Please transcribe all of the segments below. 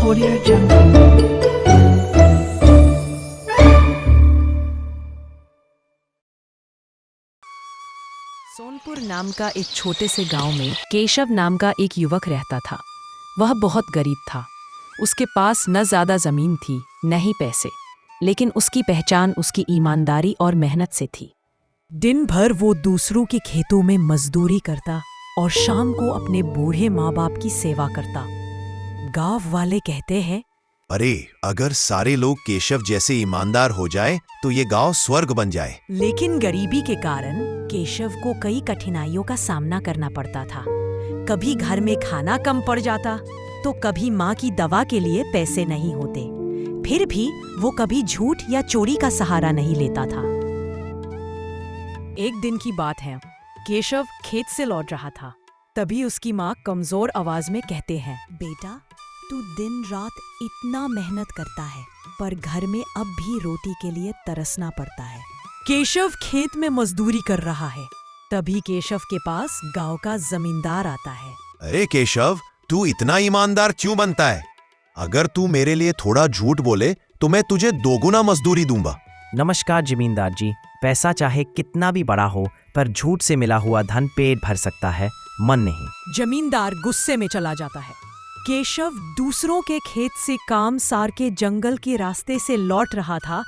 Audio Jungle। Sonpur नाम का एक छोटे से गांव में केशव नाम का एक युवक रहता था। वह बहुत गरीब था। उसके पास न ज्यादा जमीन थी न ही पैसे, लेकिन उसकी पहचान उसकी ईमानदारी और मेहनत से थी। दिन भर वो दूसरों के खेतों में मजदूरी करता और शाम को अपने बूढ़े माँ बाप की सेवा करता। गांव वाले कहते हैं, अरे अगर सारे लोग केशव जैसे ईमानदार हो जाए तो ये गांव स्वर्ग बन जाए। लेकिन गरीबी के कारण केशव को कई कठिनाइयों का सामना करना पड़ता था। कभी घर में खाना कम पड़ जाता तो कभी माँ की दवा के लिए पैसे नहीं होते। फिर भी वो कभी झूठ या चोरी का सहारा नहीं लेता था। एक दिन की बात है, केशव खेत से लौट रहा था। तभी उसकी माँ कमजोर आवाज में कहते हैं, बेटा तू दिन रात इतना मेहनत करता है पर घर में अब भी रोटी के लिए तरसना पड़ता है। केशव खेत में मजदूरी कर रहा है। तभी केशव के पास गांव का जमींदार आता है। अरे केशव, तू इतना ईमानदार क्यों बनता है? अगर तू मेरे लिए थोड़ा झूठ बोले तो मैं तुझे दोगुना मजदूरी दूंगा। नमस्कार जमींदार जी, पैसा चाहे कितना भी बड़ा हो पर झूठ से मिला हुआ धन पेट भर सकता है, मन नहीं। जमींदार गुस्से में चला जाता है। केशव दूसरों के खेत से काम सार के जंगल के रास्ते से लौट रहा था।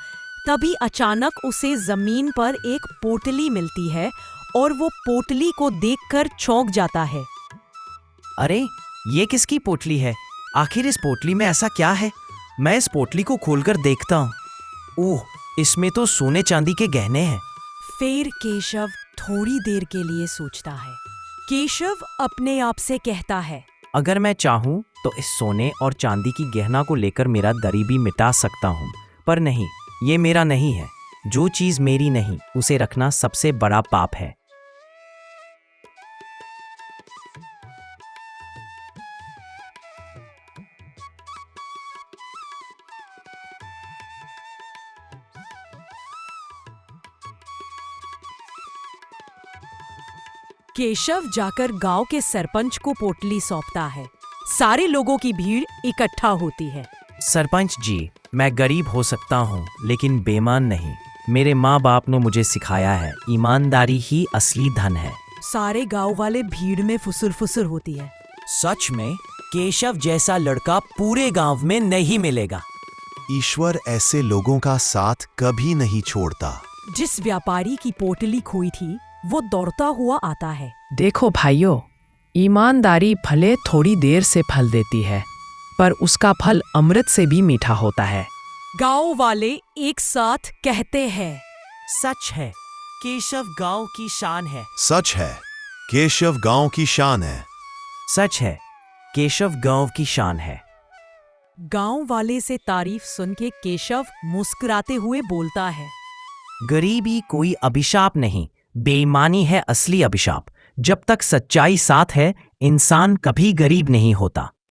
तभी अचानक उसे जमीन पर एक पोटली मिलती है और वो पोटली को देखकर चौंक जाता है। अरे ये किसकी पोटली है? आखिर इस पोटली में ऐसा क्या है? मैं इस पोटली को खोलकर देखता हूँ। ओह, इसमें तो सोने चांदी के गहने हैं। फिर केशव थोड़ी देर के लिए सोचता है। केशव अपने आप से कहता है, अगर मैं चाहूँ तो इस सोने और चांदी की गहना को लेकर मेरा गरीबी मिटा सकता हूँ, पर नहीं, ये मेरा नहीं है। जो चीज मेरी नहीं उसे रखना सबसे बड़ा पाप है। केशव जाकर गांव के सरपंच को पोटली सौंपता है। सारे लोगों की भीड़ इकट्ठा होती है। सरपंच जी, मैं गरीब हो सकता हूँ लेकिन बेईमान नहीं। मेरे माँ बाप ने मुझे सिखाया है, ईमानदारी ही असली धन है। सारे गांव वाले भीड़ में फुसुर फुसुर होती है। सच में केशव जैसा लड़का पूरे गांव में नहीं मिलेगा। ईश्वर ऐसे लोगों का साथ कभी नहीं छोड़ता। जिस व्यापारी की पोटली खोई थी वो दौड़ता हुआ आता है। देखो भाइयों, ईमानदारी भले थोड़ी देर से फल देती है पर उसका फल अमृत से भी मीठा होता है। गांव वाले एक साथ कहते हैं, सच है, केशव गांव की शान है। सच है, केशव गांव की शान है। सच है, केशव गांव की शान है। गांव वाले से तारीफ सुन के केशव मुस्कुराते हुए बोलता है, गरीबी कोई अभिशाप नहीं, बेईमानी है असली अभिशाप। जब तक सच्चाई साथ है, इंसान कभी गरीब नहीं होता।